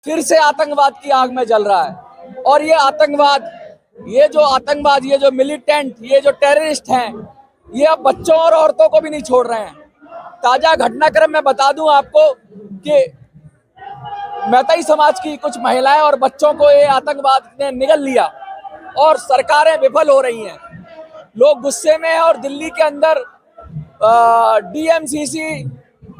फिर से आतंकवाद की आग में जल रहा है। और ये आतंकवाद, ये जो मिलिटेंट, ये जो टेररिस्ट हैं, ये अब बच्चों और औरतों को भी नहीं छोड़ रहे हैं। ताजा घटनाक्रम मैं बता दूं आपको कि मैतई समाज की कुछ महिलाएं और बच्चों को ये आतंकवाद ने निगल लिया और सरकारें विफल हो रही हैं। लोग गुस्से में हैं और दिल्ली के अंदर DMCC,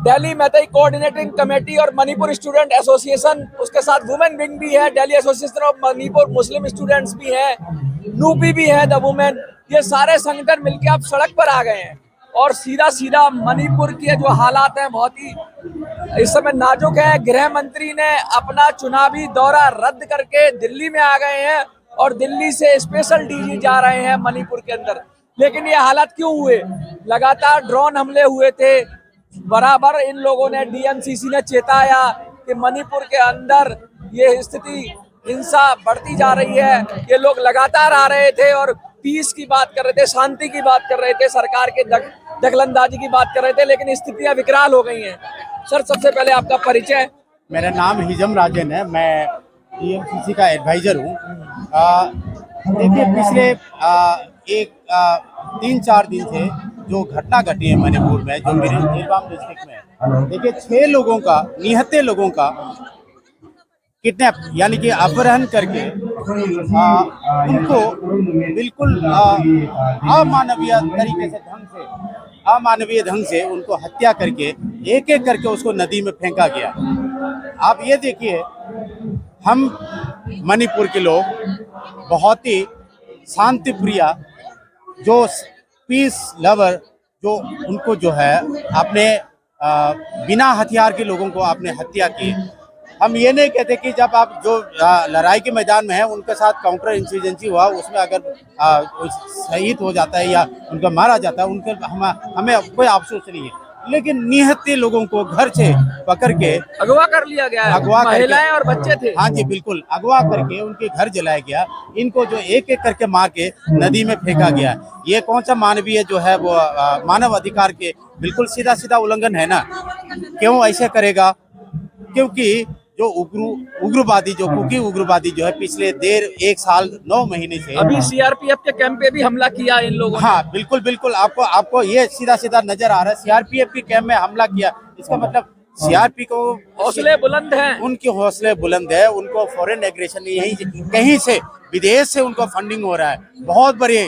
Delhi Meitei coordinating committee और मणिपुर स्टूडेंट एसोसिएशन, उसके साथ वुमेन विंग भी है, Delhi association of Manipur Muslim students भी है, नूपी भी है द वुमेन, ये सारे संगठन मिलकर अब सड़क पर आ गए हैं। और सीधा सीधा मणिपुर के जो हालात हैं बहुत ही इस समय नाजुक है। गृह मंत्री ने अपना चुनावी दौरा रद्द करके दिल्ली में आ गए हैं और दिल्ली से स्पेशल डीजी जा रहे हैं मणिपुर के अंदर। लेकिन ये हालात क्यों हुए? लगातार ड्रोन हमले हुए थे, बराबर इन लोगों ने, डीएमसीसी ने चेताया कि मणिपुर के अंदर ये स्थिति, हिंसा बढ़ती जा रही है। ये लोग लगातार आ रहे थे और पीस की बात कर रहे थे, शांति की बात कर रहे थे, सरकार के दखलंदाजी की बात कर रहे थे, लेकिन स्थितियां विकराल हो गई हैं। सर, सबसे पहले आपका परिचय। मेरा नाम हिजम राजन है, मैं डीएमसीसी का एडवाइजर हूँ। देखिए, पिछले 3-4 दिन से जो घटना घटी है मणिपुर में, जो मेरे जिलबाम डिस्ट्रिक्ट में, देखिए 6 लोगों का, निहत्थे लोगों का किडनैप यानी कि अपहरण करके उनको बिल्कुल अमानवीय तरीके से, अमानवीय ढंग से उनको हत्या करके एक एक करके उसको नदी में फेंका गया। आप ये देखिए, हम मणिपुर के लोग बहुत ही शांति प्रिय, जो पीस लवर, जो उनको जो है अपने बिना हथियार के लोगों को आपने हत्या की। हम ये नहीं कहते कि जब आप जो लड़ाई के मैदान में हैं उनके साथ काउंटर इंसर्जेंसी हुआ, उसमें अगर शहीद हो जाता है या उनका मारा जाता है, उनके हमें कोई अफसोस नहीं है। लेकिन निहत्थे लोगों को घर से पकड़ के अगवा कर लिया गया है, महिलाएं और बच्चे थे। हाँ जी, बिल्कुल, अगवा करके उनके घर जलाया गया। इनको जो एक एक करके मार के नदी में फेंका गया। ये कौन सा मानवीय जो है वो मानव अधिकार के बिल्कुल सीधा सीधा उल्लंघन है ना। क्यों ऐसे करेगा? क्योंकि जो उग्रवादी, जो कुकी उग्रवादी जो है पिछले 1 साल 9 महीने से अभी सीआरपीएफ के कैंप पे भी हमला किया इन लोगों ने। हाँ, बिल्कुल बिल्कुल, आपको ये सीधा सीधा नजर आ रहा है। सीआरपीएफ के कैंप में हमला किया, इसका मतलब सीआरपी को हौसले बुलंद हैं, उनके हौसले बुलंद है। उनको फॉरेन एग्रेशन यहीं कहीं से, विदेश से उनको फंडिंग हो रहा है बहुत बड़े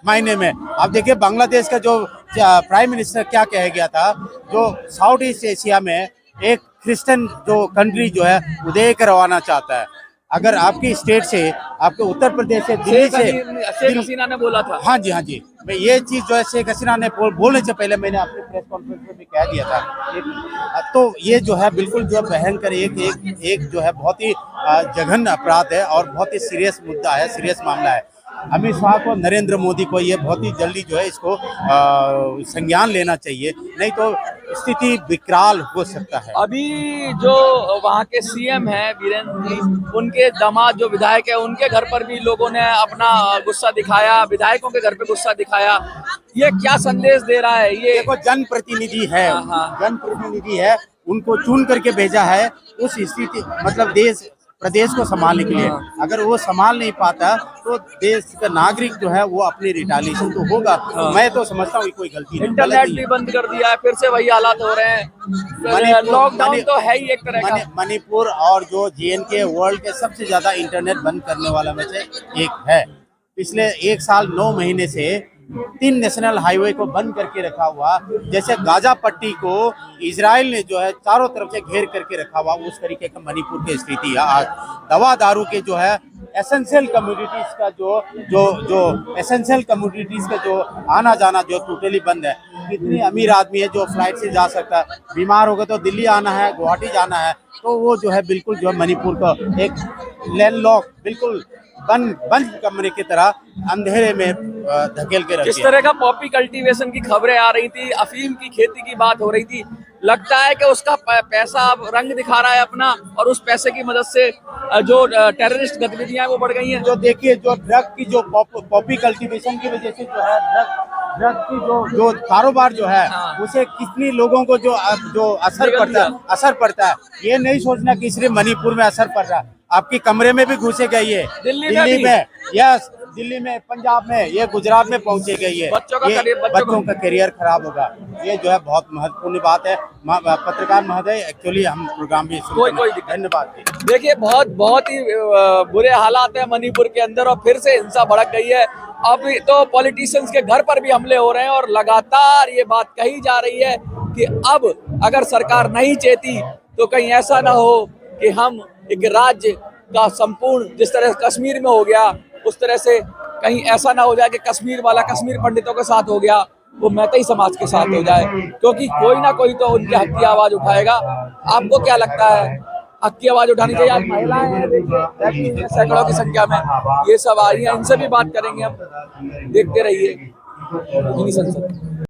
मायने में। आप देखिए, बांग्लादेश का जो प्राइम मिनिस्टर क्या कह गया था, जो साउथ ईस्ट एशिया में एक क्रिश्चियन जो कंट्री जो है उदय करवाना चाहता है। अगर आपकी स्टेट से, आपके उत्तर प्रदेश से, दिल्ली से, शेख हसीना ने बोला था। हाँ जी, हाँ जी, मैं ये चीज जो है शेख हसीना ने बोलने से पहले मैंने अपने प्रेस कॉन्फ्रेंस में भी कह दिया था। तो ये जो है बिल्कुल जो भयंकर एक जो है बहुत ही जघन्य अपराध है और बहुत ही सीरियस मुद्दा है, सीरियस मामला है। अमित शाह को, नरेंद्र मोदी को ये बहुत ही जल्दी जो है इसको संज्ञान लेना चाहिए, नहीं तो स्थिति विकराल हो सकता है। अभी जो वहाँ के सीएम हैं वीरेंद्र जी, उनके दामाद जो विधायक है, उनके घर पर भी लोगों ने अपना गुस्सा दिखाया, विधायकों के घर पे गुस्सा दिखाया। ये क्या संदेश दे रहा है? ये देखो, जनप्रतिनिधि है, जनप्रतिनिधि है, उनको चुन करके भेजा है उस स्थिति, मतलब देश प्रदेश को संभालने के लिए। अगर वो संभाल नहीं पाता तो देश का नागरिक जो है वो अपनी रिटालिएशन तो होगा। मैं तो समझता हूँ कोई गलती नहीं। इंटरनेट भी बंद कर दिया है, फिर से वही हालात हो रहे हैं। लॉकडाउन तो है ही एक तरह का। मणिपुर और जो जेएनके वर्ल्ड के सबसे ज्यादा इंटरनेट बंद करने वाला में से एक है। पिछले 1 साल 9 महीने से 3 नेशनल हाईवे को बंद करके रखा हुआ, जैसे गाजा पट्टी को इजराइल ने जो है चारों तरफ से घेर करके रखा हुआ, उस तरीके का मणिपुर की स्थिति है आज। दवा दारू के जो है एसेंशियल कम्युनिटीज का जो एसेंशियल कम्युनिटीज का जो आना जाना जो टोटली बंद है। कितनी अमीर आदमी है जो फ्लाइट से जा सकता है, बीमार होगा तो दिल्ली आना है, गुवाहाटी जाना है, तो वो जो है बिल्कुल जो है मणिपुर का एक लैंडलॉक, बिल्कुल बंद कमरे की तरह अंधेरे में धकेल के रखा। इस तरह का पॉपी कल्टीवेशन की खबरें आ रही थी, अफीम की खेती की बात हो रही थी, लगता है कि उसका पैसा अब रंग दिखा रहा है अपना, और उस पैसे की मदद से जो टेररिस्ट गतिविधियां हैं वो बढ़ गई हैं। जो देखिए जो ड्रग की जो पॉपी कल्टीवेशन की वजह से जो है ड्रग की जो कारोबार जो है हाँ। उसे कितनी लोगों को जो असर पड़ता है ये नहीं सोचना कि सिर्फ मणिपुर में असर पड़ रहा है, आपकी कमरे में भी घुसे गई है, दिल्ली में यस, दिल्ली में, पंजाब में, ये गुजरात में पहुंचे गई है। बच्चों का करियर खराब होगा, ये जो है बहुत महत्वपूर्ण बात है। पत्रकार महोदय एक्चुअली हम प्रोग्राम भी कोई धन्यवाद। देखिए बहुत ही बुरे हालात है मणिपुर के अंदर, और फिर से हिंसा भड़क गई है। अब तो पॉलिटिशियंस के घर पर भी हमले हो रहे हैं, और लगातार ये बात कही जा रही है कि अब अगर सरकार नहीं चेती तो कहीं ऐसा ना हो कि हम एक राज्य का संपूर्ण, जिस तरह कश्मीर में हो गया उस तरह से कहीं ऐसा ना हो जाए कि कश्मीर वाला कश्मीर पंडितों के साथ हो गया, वो मैतेई समाज के साथ हो जाए, क्योंकि कोई ना कोई तो उनके हक की आवाज उठाएगा। आपको क्या लगता है, हक की आवाज उठानी चाहिए? आज महिलाएं हैं, देखिए सैकड़ों की संख्या में ये सब आ रही है, इनसे भी बात करेंगे हम, देखते रहिए संसद।